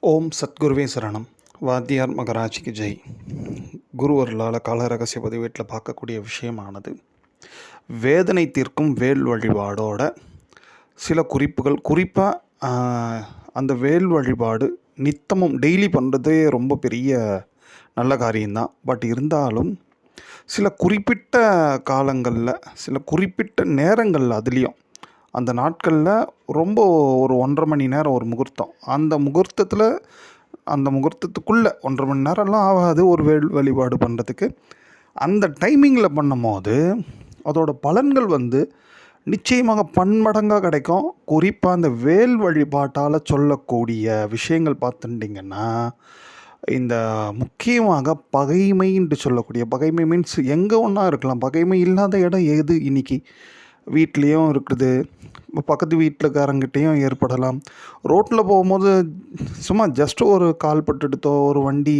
ஓம் சத்குருவே சரணம். வாத்தியார் மகராஜிக்கு ஜெய். குரு அருளால் கால ரகசிய பதிவேட்டில் பார்க்கக்கூடிய விஷயமானது வேதனை தீர்க்கும் வேல் வழிபாடோட சில குறிப்புகள். குறிப்பாக அந்த வேல் வழிபாடு நித்தமும் டெய்லி பண்ணுறதே ரொம்ப பெரிய நல்ல காரியம்தான். பட் இருந்தாலும் சில குறிப்பிட்ட காலங்களில் சில குறிப்பிட்ட நேரங்களில் அதுலேயும் அந்த நாட்களில் ரொம்ப ஒரு 1.5 மணி நேரம் ஒரு முகூர்த்தம், அந்த முகூர்த்தத்துக்குள்ளே 1.5 மணி நேரம்லாம் ஆகாது ஒரு வேல் வழிபாடு பண்ணுறதுக்கு. அந்த டைமிங்கில் பண்ணும் போது அதோட பலன்கள் நிச்சயமாக பன்மடங்காக கிடைக்கும். குறிப்பாக அந்த வேல் வழிபாட்டால் சொல்லக்கூடிய விஷயங்கள் பார்த்துட்டிங்கன்னா, இந்த முக்கியமாக பகைமைன்னு சொல்லக்கூடிய பகைமை மீன்ஸ் எங்கே ஒன்றா இருக்கலாம். பகைமை இல்லாத இடம் எது? இன்றைக்கி வீட்லேயும் இருக்குது, பக்கத்து வீட்டுக்காரங்கிட்டையும் ஏற்படலாம். ரோட்டில் போகும்போது சும்மா ஜஸ்ட் ஒரு கால் பட்டுடுத்தோ, ஒரு வண்டி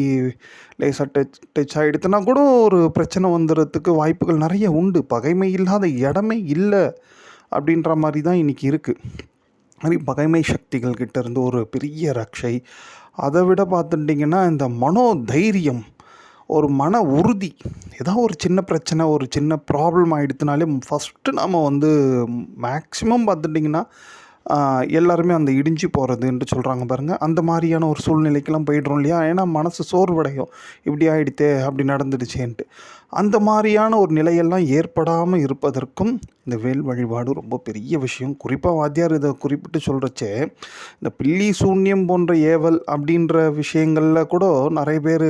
லேசாக டச் ஆகிடுத்துனா கூட ஒரு பிரச்சனை வந்துடுறதுக்கு வாய்ப்புகள் நிறைய உண்டு. பகைமை இல்லாத இடமே இல்லை அப்படின்ற மாதிரி தான் இன்றைக்கி இருக்குது. மாதிரி பகைமை சக்திகள் கிட்டேருந்து ஒரு பெரிய ரக்ஷை. அதை விட பார்த்துட்டிங்கன்னா இந்த மனோதைரியம், ஒரு மன உறுதி. ஏதாவது ஒரு சின்ன பிரச்சனை, ஒரு சின்ன ப்ராப்ளம் ஆகிடுத்துனாலே ஃபஸ்ட்டு நாம் மேக்ஸிமம் பார்த்துட்டிங்கன்னா எல்லாருமே அந்த இடிஞ்சு போகிறதுன்ட்டு சொல்கிறாங்க பாருங்கள். அந்த மாதிரியான ஒரு சூழ்நிலைக்கெல்லாம் போய்ட்றோம் இல்லையா? ஏன்னா மனசு சோர்வடையும், இப்படி ஆகிடுத்தே, அப்படி நடந்துடுச்சேன்ட்டு. அந்த மாதிரியான ஒரு நிலையெல்லாம் ஏற்படாமல் இருப்பதற்கும் இந்த வேல் வழிபாடு ரொம்ப பெரிய விஷயம். குறிப்பாக வாத்தியார் இதை குறிப்பிட்டு சொல்கிறச்சே, இந்த பில்லி சூன்யம் போன்ற ஏவல் அப்படின்ற விஷயங்களில் கூட நிறைய பேர்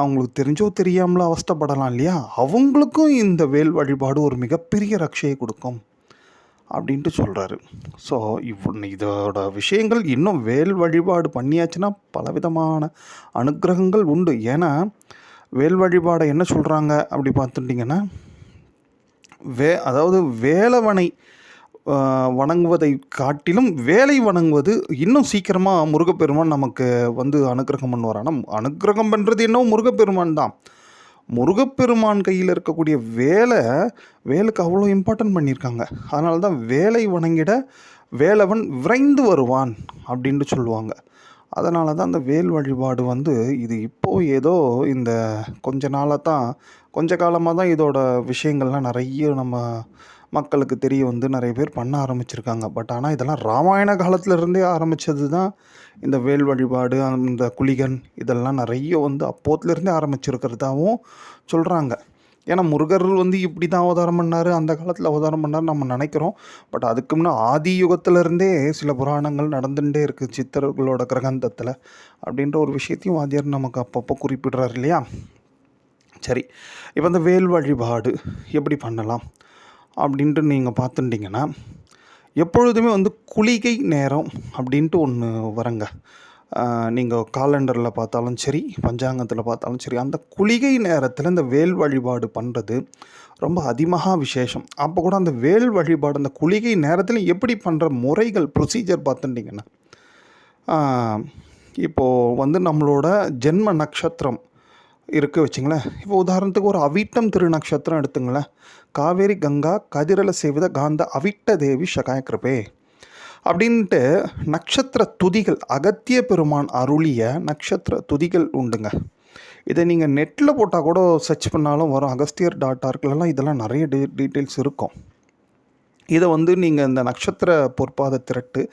அவங்களுக்கு தெரிஞ்சோ தெரியாமலோ அவஸ்தைப்படலாம் இல்லையா? அவங்களுக்கும் இந்த வேல் வழிபாடு ஒரு மிகப்பெரிய ரட்சையை கொடுக்கும் அப்படின்ட்டு சொல்கிறாரு. ஸோ இதோட விஷயங்கள் இன்னும் வேல் வழிபாடு பண்ணியாச்சுன்னா பலவிதமான அனுக்கிரகங்கள் உண்டு. ஏன்னா வேல் வழிபாடை என்ன சொல்கிறாங்க அப்படி பார்த்துட்டிங்கன்னா, அதாவது வேலவனை வணங்குவதை காட்டிலும் வேலை வணங்குவது இன்னும் சீக்கிரமாக முருகப்பெருமான் நமக்கு அனுக்கிரகம் பண்ணுவார். ஆனால் அனுக்கிரகம் பண்ணுறது என்னவோ முருகப்பெருமான் தான். முருகப்பெருமான் கையில் இருக்கக்கூடிய வேலுக்கு அவ்வளோ இம்பார்ட்டன்ட் பண்ணியிருக்காங்க. அதனால தான் வேலை வணங்கிட வேலவன் விரைந்து வருவான் அப்படின்ட்டு சொல்லுவாங்க. அதனால தான் அந்த வேல் வழிபாடு இது இப்போது ஏதோ இந்த கொஞ்ச காலமாக தான் இதோட விஷயங்கள்லாம் நிறைய நம்ம மக்களுக்கு தெரிய நிறைய பேர் பண்ண ஆரம்பிச்சிருக்காங்க. பட் ஆனால் இதெல்லாம் ராமாயண காலத்திலருந்தே ஆரம்பித்தது தான் இந்த வேல் வழிபாடு. அந்த குளிகன் இதெல்லாம் நிறைய அப்போத்துலேருந்தே ஆரம்பிச்சிருக்கிறதாகவும் சொல்கிறாங்க. ஏன்னா முருகர் இப்படி தான் அவதாரம் பண்ணார், அந்த காலத்தில் அவதாரம் பண்ணார் நம்ம நினைக்கிறோம். பட் அதுக்கு முன்னே ஆதி யுகத்திலருந்தே சில புராணங்கள் நடந்துகிட்டே இருக்குது சித்தர்களோட கிரகந்தத்தில் அப்படின்ற ஒரு விஷயத்தையும் வாத்தியார் நமக்கு அப்பப்போ குறிப்பிடுறார் இல்லையா? சரி, இப்போ இந்த வேல் வழிபாடு எப்படி பண்ணலாம் அப்படின்ட்டு நீங்கள் பார்த்துட்டிங்கன்னா, எப்பொழுதுமே குளிகை நேரம் அப்படின்ட்டு ஒன்று வரங்க. நீங்கள் காலண்டரில் பார்த்தாலும் சரி, பஞ்சாங்கத்தில் பார்த்தாலும் சரி, அந்த குளிகை நேரத்தில் இந்த வேல் வழிபாடு பண்ணுறது ரொம்ப அதிமகா விசேஷம். அப்போ கூட அந்த வேல் வழிபாடு அந்த குளிகை நேரத்தில் எப்படி பண்ணுற முறைகள், ப்ரொசீஜர் பார்த்துட்டிங்கன்னா, இப்போது நம்மளோட ஜென்ம நட்சத்திரம் இருக்குது வச்சுங்களேன். இப்போ உதாரணத்துக்கு ஒரு அவிட்டம் திருநக்ஷத்திரம் எடுத்துங்களேன். காவேரி கங்கா கதிரல சேவித காந்த அவிட்ட தேவி சகாய கிருபே அப்படின்ட்டு நட்சத்திர துதிகள், அகத்திய பெருமான் அருளிய நட்சத்திர துதிகள் உண்டுங்க. இதை நீங்கள் நெட்டில் போட்டால் கூட சர்ச் பண்ணாலும் வரும். agastiyar.orgலாம் இதெல்லாம் நிறைய டீட்டெயில்ஸ் இருக்கும். இதை நீங்கள் இந்த நட்சத்திர பொற்பாத திரட்டு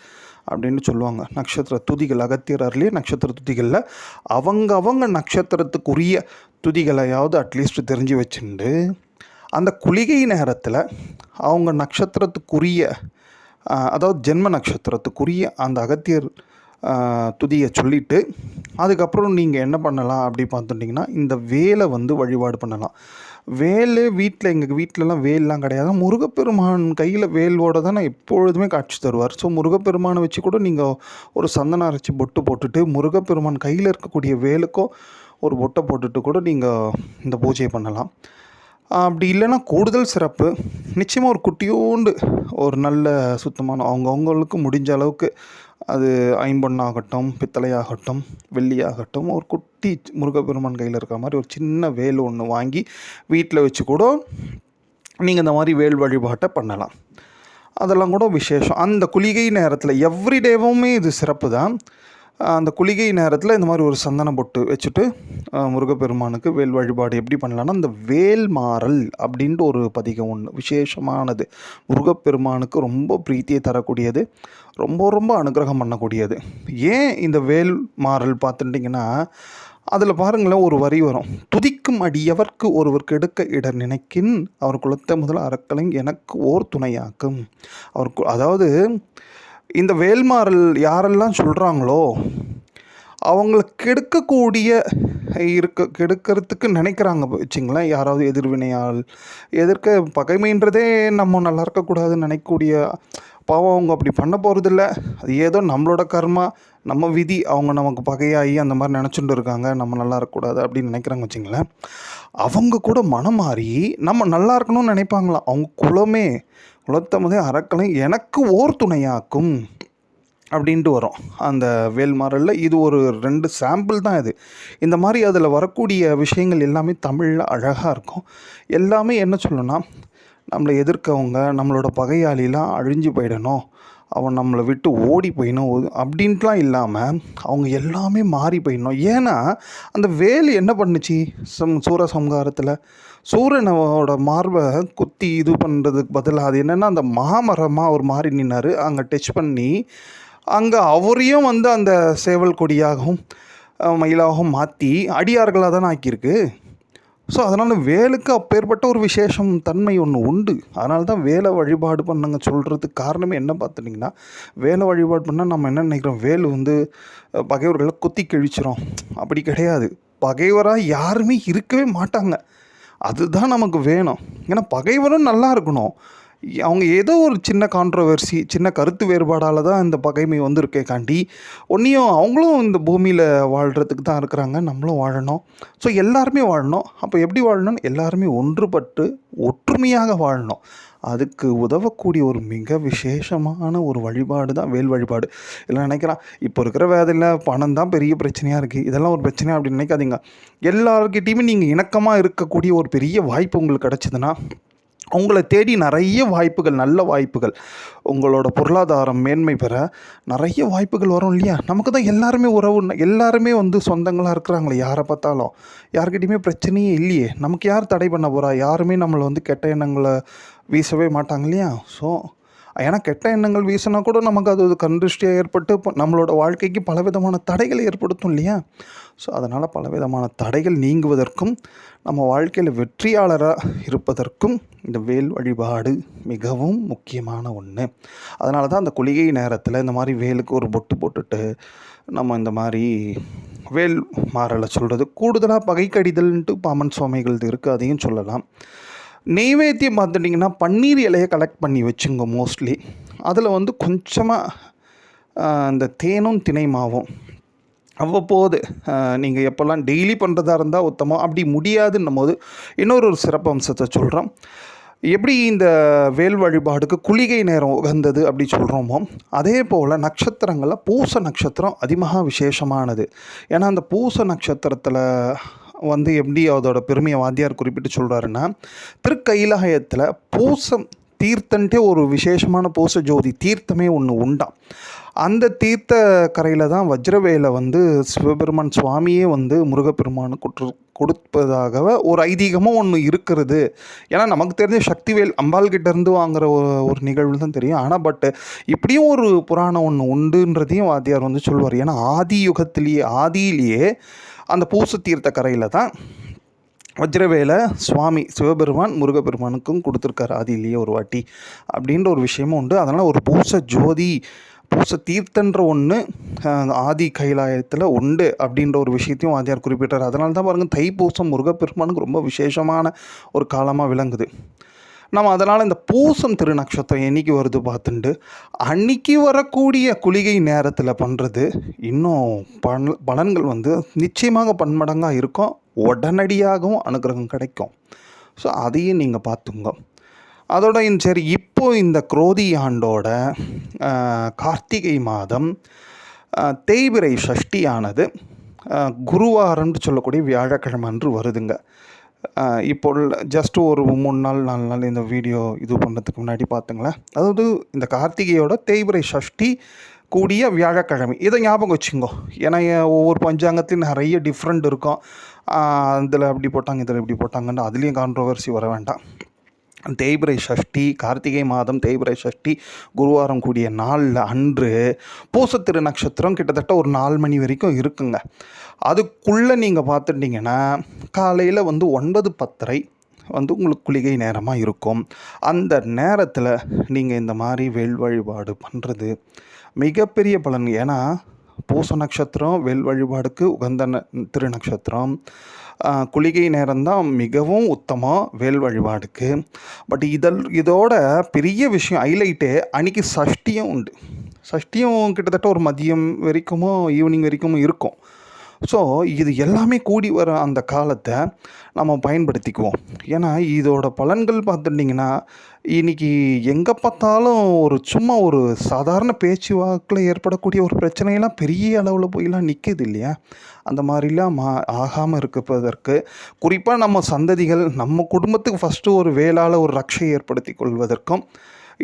அப்படின்னு சொல்லுவாங்க. நட்சத்திர துதிகள், அகத்தியர் அருளிய நட்சத்திர துதிகளில் அவங்க நட்சத்திரத்துக்குரிய துதிகளையாவது அட்லீஸ்ட் தெரிஞ்சு வச்சுட்டு, அந்த குளிகை நேரத்தில் அவங்க நட்சத்திரத்துக்குரிய அதாவது ஜென்ம நட்சத்திரத்துக்குரிய அந்த அகத்தியர் துதியை சொல்லிவிட்டு, அதுக்கப்புறம் நீங்கள் என்ன பண்ணலாம் அப்படி பார்த்துட்டிங்கன்னா, இந்த வேலை வழிபாடு பண்ணலாம். எங்கள் வீட்டிலலாம் வேல்லாம் கிடையாது. முருகப்பெருமான் கையில் வேலோடு தான் நான் எப்பொழுதுமே காட்சி தருவார். ஸோ முருகப்பெருமானை வச்சு கூட நீங்கள் ஒரு சந்தனம் அரைச்சி பொட்டு போட்டுட்டு, முருகப்பெருமான் கையில் இருக்கக்கூடிய வேலுக்கும் ஒரு பொட்டை போட்டுட்டு கூட நீங்கள் இந்த பூஜையை பண்ணலாம். அப்படி இல்லைன்னா கூடுதல் சிறப்பு, நிச்சயமாக ஒரு குட்டியோண்டு ஒரு நல்ல சுத்தமான அவங்கவுங்களுக்கு முடிஞ்ச அளவுக்கு, அது ஐம்பொன்னாகட்டும், பித்தளையாகட்டும், வெள்ளியாகட்டும், ஒரு குட்டி முருகப்பெருமான் கையில் இருக்கிற மாதிரி ஒரு சின்ன வேல் ஒன்று வாங்கி வீட்டில் வச்சு கூட நீங்கள் இந்த மாதிரி வேல் வழிபாட்டை பண்ணலாம். அதெல்லாம் கூட விசேஷம். அந்த குளிகை நேரத்தில் எவ்ரிடேவுமே இது சிறப்பு தான். அந்த குளிகை நேரத்தில் இந்த மாதிரி ஒரு சந்தன பொட்டு வச்சுட்டு முருகப்பெருமானுக்கு வேல் வழிபாடு எப்படி பண்ணலான்னா, அந்த வேல் மாறல் அப்படின்ட்டு ஒரு பதிகம் ஒன்று விசேஷமானது. முருகப்பெருமானுக்கு ரொம்ப பிரீத்தியை தரக்கூடியது, ரொம்ப ரொம்ப அனுகிரகம் பண்ணக்கூடியது. ஏன் இந்த வேல் மாறல் பார்த்துட்டிங்கன்னா, அதில் பாருங்களேன் ஒரு வரி வரும். துதிக்கும் அடியவர்க்கு ஒருவர் கெடுக்க இடர் நினைக்கின் அவர் குலத்தை முதல் அறக்கலை எனக்கு ஓர் துணையாக்கும். அதாவது இந்த வேல்மாறல் யாரெல்லாம் சொல்கிறாங்களோ அவங்கள கெடுக்கிறதுக்கு நினைக்கிறாங்க வச்சுங்களேன். யாராவது எதிர்வினையால் எதிர்க்க பகைமைன்றதே நம்ம நல்லா இருக்கக்கூடாதுன்னு நினைக்கக்கூடிய பாவம் அவங்க அப்படி பண்ண போகிறதில்ல. அது ஏதோ நம்மளோட கர்மா, நம்ம விதி, அவங்க நமக்கு பகையாகி அந்த மாதிரி நினச்சிட்டு இருக்காங்க, நம்ம நல்லா இருக்கக்கூடாது அப்படின்னு நினைக்கிறாங்க வச்சுங்களேன். அவங்க கூட மனம் மாறி நம்ம நல்லா இருக்கணும்னு நினைப்பாங்களாம். அவங்க குலத்தை முதல் அறக்கலை எனக்கு ஓர் துணையாக்கும் அப்படின்ட்டு வரும் அந்த வேல்மாறலில். இது ஒரு 2 சாம்பிள் தான் இது. இந்த மாதிரி அதில் வரக்கூடிய விஷயங்கள் எல்லாமே தமிழில் அழகாக இருக்கும். எல்லாமே என்ன சொல்லணும்னா, நம்மளை எதிர்க்கவங்க, நம்மளோட பகையாளிலாம் அழிஞ்சு போயிடணும், அவன் நம்மளை விட்டு ஓடி போயிடணும் அப்படின்ட்டுலாம் இல்லாமல் அவங்க எல்லாமே மாறி போயிடணும். ஏன்னா அந்த வேல் என்ன பண்ணுச்சு சூரசம்ஹாரத்தில் சூரனோட மார்பை குத்தி இது பண்ணுறதுக்கு பதிலாக அது என்னென்னா அந்த மாமரமாக அவர் மாறி நின்னார். அங்கே டச் பண்ணி அங்கே அவரையும் அந்த சேவல் கொடியாகவும் மயிலாகவும் மாற்றி அடியார்களாக தானே ஆக்கியிருக்கு. ஸோ அதனால் வேலுக்கு அப்பேற்பட்ட ஒரு விசேஷம் தன்மை ஒன்று உண்டு. அதனால தான் வேலை வழிபாடு பண்ணுங்க சொல்கிறதுக்கு காரணமே என்ன பார்த்துட்டிங்கன்னா, வேலை வழிபாடு பண்ணால் நம்ம என்ன நினைக்கிறோம், வேல் பகைவர்களை குத்தி கிழிச்சிரும். அப்படி கிடையாது. பகைவராக யாருமே இருக்கவே மாட்டாங்க. அதுதான் நமக்கு வேணும். ஏன்னா பகைவரும் நல்லா இருக்கணும். அவங்க ஏதோ ஒரு சின்ன கான்ட்ரவர்சி, சின்ன கருத்து வேறுபாடால் தான் இந்த பகைமை இருக்கே காண்டி ஒன்றையும் அவங்களும் இந்த பூமியில் வாழ்கிறதுக்கு தான் இருக்கிறாங்க, நம்மளும் வாழணும். ஸோ எல்லாருமே வாழணும். அப்போ எப்படி வாழணும்னு எல்லாருமே ஒன்றுபட்டு ஒற்றுமையாக வாழணும். அதுக்கு உதவக்கூடிய ஒரு மிக விசேஷமான ஒரு வழிபாடு தான் வேல் வழிபாடு. இல்லை நினைக்கிறான் இப்போ இருக்கிற வேலையில் பணம் தான் பெரிய பிரச்சனையாக இருக்குது, இதெல்லாம் ஒரு பிரச்சனையாக அப்படின்னு நினைக்காதீங்க. எல்லார்கிட்டையுமே நீங்கள் இணக்கமாக இருக்கக்கூடிய ஒரு பெரிய வாய்ப்பு உங்களுக்கு கிடச்சிதுன்னா, உங்களை தேடி நிறைய வாய்ப்புகள், நல்ல வாய்ப்புகள், உங்களோட பொருளாதாரம் மேன்மை பெற நிறைய வாய்ப்புகள் வரும் இல்லையா. நமக்கு தான் எல்லாருமே எல்லாருமே சொந்தங்களாக இருக்கிறாங்களே. யாரை பார்த்தாலும் யார்கிட்டையுமே பிரச்சனையே இல்லையே. நமக்கு யார் தடை பண்ண போகிறா? யாருமே நம்மளை கெட்ட எண்ணங்களை வீசவே மாட்டாங்க இல்லையா. ஸோ ஏன்னா கெட்ட எண்ணங்கள் வீசினா கூட நமக்கு அது கண்திருஷ்டியாக ஏற்பட்டு நம்மளோட வாழ்க்கைக்கு பலவிதமான தடைகளை ஏற்படுத்தும் இல்லையா. ஸோ அதனால் பலவிதமான தடைகள் நீங்குவதற்கும் நம்ம வாழ்க்கையில் வெற்றியாளராக இருப்பதற்கும் இந்த வேல் வழிபாடு மிகவும் முக்கியமான ஒன்று. அதனால தான் அந்த குளிகை நேரத்தில் இந்த மாதிரி வேலுக்கு ஒரு பொட்டு போட்டுட்டு நம்ம இந்த மாதிரி வேல் மாறலை சொல்கிறது. கூடுதலாக பகை கடிதல்ன்ட்டு பாமன் சுவாமிகள் இருக்குது, அதையும் சொல்லலாம். நெய்வேத்தியம் பார்த்துட்டிங்கன்னா பன்னீர் இலையை கலெக்ட் பண்ணி வச்சுங்க மோஸ்ட்லி. அதில் கொஞ்சமாக இந்த தேனும் தினை மாவும் அவ்வப்போது நீங்கள் எப்போல்லாம் டெய்லி பண்ணுறதா இருந்தால் உத்தமம். அப்படி முடியாதுன்னும் போது இன்னொரு சிறப்பு அம்சத்தை சொல்கிறோம். எப்படி இந்த வேல் வழிபாடுக்கு குளிகை நேரம் உகந்தது அப்படி சொல்கிறோமோ, அதே போல் நட்சத்திரங்களில் பூச நட்சத்திரம் அதிகமாக விசேஷமானது. ஏன்னா அந்த பூச நட்சத்திரத்தில் எப்படி அதோட பெருமையை வாத்தியார் குறிப்பிட்டு சொல்கிறாருன்னா, திருக்கைலாயத்தில் பூசம் தீர்த்தன்ட்டே ஒரு விசேஷமான பூச ஜோதி தீர்த்தமே ஒன்று உண்டாம். அந்த தீர்த்த கரையில் தான் வஜ்ரவேலை சிவபெருமான் சுவாமியே முருகப்பெருமானுக்கு கொடுப்பதாக ஒரு ஐதீகமும் ஒன்று இருக்கிறது. ஏன்னா நமக்கு தெரிஞ்ச சக்திவேல் அம்பாள்கிட்டேருந்து வாங்குகிற ஒரு நிகழ்வு தான் தெரியும். ஆனால் இப்படியும் ஒரு புராணம் ஒன்று உண்டுன்றதையும் வாத்தியார் சொல்லுவார். ஏன்னா ஆதியிலேயே அந்த பூச தீர்த்த கரையில் தான் வஜ்ரவேலை சுவாமி சிவபெருமான் முருகப்பெருமானுக்கும் கொடுத்துருக்காரு ஆதியிலேயே ஒரு வாட்டி அப்படின்ற ஒரு விஷயமும் உண்டு. அதனால் ஒரு பூச ஜோதி, பூச தீர்த்தன்ற ஒன்று ஆதி கைலாயத்தில் உண்டு அப்படின்ற ஒரு விஷயத்தையும் வாத்தியார் குறிப்பிட்டார். அதனால தான் பாருங்கள் தைப்பூசம் முருகப்பெருமானுக்கு ரொம்ப விசேஷமான ஒரு காலமாக விளங்குது. நம்ம அதனால் இந்த பூசம் திருநக்ஷத்திரம் என்றைக்கு வருது பார்த்துட்டு அன்றைக்கி வரக்கூடிய குளிகை நேரத்தில் பண்ணுறது இன்னும் பலன்கள் நிச்சயமாக பன்மடங்காக இருக்கும், உடனடியாகவும் அனுகிரகம் கிடைக்கும். ஸோ அதையும் நீங்கள் பார்த்துங்க. அதோட சரி, இப்போது இந்த குரோதி ஆண்டோட கார்த்திகை மாதம் தேய்பிறை சஷ்டியானது குருவாரம்னு சொல்லக்கூடிய வியாழக்கிழமை அன்று வருதுங்க. இப்போ ஜஸ்ட் ஒரு 3 நாள் 4 நாள் இந்த வீடியோ இது பண்ணுறதுக்கு முன்னாடி பார்த்துங்களேன். அதாவது இந்த கார்த்திகையோட தேய்பிறை சஷ்டி கூடிய வியாழக்கிழமை. இதை ஞாபகம் வச்சுங்கோ. ஏன்னா ஒவ்வொரு பஞ்சாங்கத்துலையும் நிறைய டிஃப்ரெண்ட் இருக்கும். இதில் அப்படி போட்டாங்க, இதில் இப்படி போட்டாங்கன்னு அதுலேயும் கான்ட்ரவர்சி வர வேண்டாம். தேய்பிரை சஷ்டி, கார்த்திகை மாதம் தேய்பிரை சஷ்டி குருவாரம் கூடிய நாளில் அன்று பூசத்திரு நட்சத்திரம் கிட்டத்தட்ட ஒரு 4 மணி வரைக்கும் இருக்குங்க. அதுக்குள்ளே நீங்கள் பார்த்துட்டிங்கன்னா காலையில் வந்து 9:10 வந்து உங்களுக்கு குளிகை நேரமாக இருக்கும். அந்த நேரத்தில் நீங்கள் இந்த மாதிரி வேல் வழிபாடு பண்ணுறது மிகப்பெரிய பலன். ஏன்னா பூச நட்சத்திரம் வேல் வழிபாடுக்கு உகந்த திருநட்சத்திரம். குளிகை நேரம்தான் மிகவும் உத்தமம் வேல் வழிபாடுக்கு. பட் இதோட பெரிய விஷயம் ஹைலைட்டு, அன்றைக்கி சஷ்டியும் உண்டு. சஷ்டியும் கிட்டத்தட்ட ஒரு மதியம் வரைக்கும் ஈவினிங் வரைக்கும் இருக்கும். ஸோ இது எல்லாமே கூடி வர அந்த காலத்தை நம்ம பயன்படுத்திக்குவோம். ஏன்னா இதோட பலன்கள் பார்த்துட்டிங்கன்னா இன்றைக்கி எங்கே பார்த்தாலும் சும்மா ஒரு சாதாரண பேச்சு வாக்கில் ஏற்படக்கூடிய ஒரு பிரச்சனையெல்லாம் பெரிய அளவில் போயெல்லாம் நிற்கிது இல்லையா? அந்த மாதிரிலாம் ஆகாமல் இருப்பதற்கு, குறிப்பாக நம்ம சந்ததிகள் நம்ம குடும்பத்துக்கு ஃபஸ்ட்டு ஒரு வேளால் ஒரு ரக்ஷை ஏற்படுத்தி கொள்வதற்கும்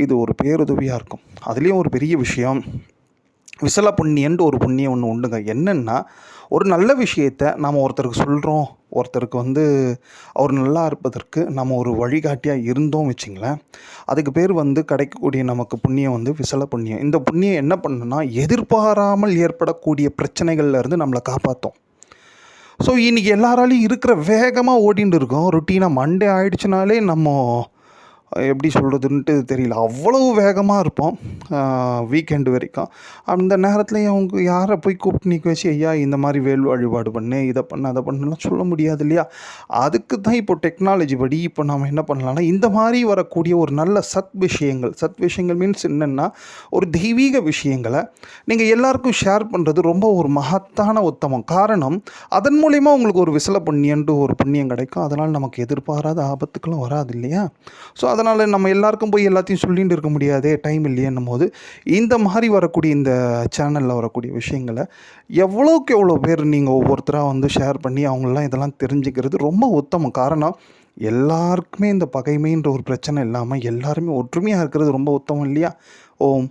இது ஒரு பேருதவியாக இருக்கும். அதுலேயும் ஒரு பெரிய விஷயம், விசல புண்ணியன்ட்டு ஒரு புண்ணியம் ஒன்று உண்டுங்க. என்னென்னா, ஒரு நல்ல விஷயத்தை நாம் ஒருத்தருக்கு சொல்கிறோம், ஒருத்தருக்கு வந்து அவர் நல்லா இருப்பதற்கு நம்ம ஒரு வழிகாட்டியாக இருந்தோம் வச்சுங்களேன், அதுக்கு பேர் வந்து கிடைக்கக்கூடிய நமக்கு புண்ணியம் வந்து விசல புண்ணியம். இந்த புண்ணியம் என்ன பண்ணுன்னா, எதிர்பாராமல் ஏற்படக்கூடிய பிரச்சனைகள்லேருந்து நம்மளை காப்பாற்றும். ஸோ இன்றைக்கி எல்லாராலையும் இருக்கிற வேகமாக ஓடின்னு இருக்கோம். ரொட்டீனாக மண்டே ஆகிடுச்சுனாலே நம்ம எப்படி சொல்கிறதுன்ட்டு தெரியல, அவ்வளவு வேகமாக இருப்போம் வீக்கெண்டு வரைக்கும். அந்த நேரத்தில் அவங்க யாரை போய் கூப்பிட்டு நிற்க வச்சு, ஐயா இந்த மாதிரி வேல் வழிபாடு பண்ணு, இதை பண்ணு, அதை பண்ணுலாம் சொல்ல முடியாது இல்லையா? அதுக்கு தான் இப்போ டெக்னாலஜி படி இப்போ நம்ம என்ன பண்ணலாம்னா, இந்த மாதிரி வரக்கூடிய ஒரு நல்ல சத் விஷயங்கள் மீன்ஸ் என்னென்னா, ஒரு தெய்வீக விஷயங்களை நீங்கள் எல்லாருக்கும் ஷேர் பண்ணுறது ரொம்ப ஒரு மகத்தான உத்தமம். காரணம், அதன் மூலிமா உங்களுக்கு ஒரு விசல புண்ணியன்ட்டு ஒரு புண்ணியம் கிடைக்கும். அதனால் நமக்கு எதிர்பாராத ஆபத்துக்களும் வராது இல்லையா? ஸோ அதனால் நம்ம எல்லாருக்கும் போய் எல்லாத்தையும் சொல்லிகிட்டு இருக்க முடியாதே, டைம் இல்லையன்னும் போது இந்த மாதிரி வரக்கூடிய இந்த சேனலில் வரக்கூடிய விஷயங்களை எவ்வளோக்கு எவ்வளோ பேர் நீங்கள் ஒவ்வொருத்தராக வந்து ஷேர் பண்ணி அவங்களெலாம் இதெல்லாம் தெரிஞ்சுக்கிறது ரொம்ப உத்தமம். காரணம், எல்லாருக்குமே இந்த பகைமைன்ற ஒரு பிரச்சனை இல்லாமல் எல்லாருமே ஒற்றுமையாக இருக்கிறது ரொம்ப உத்தமம் இல்லையா? ஓம்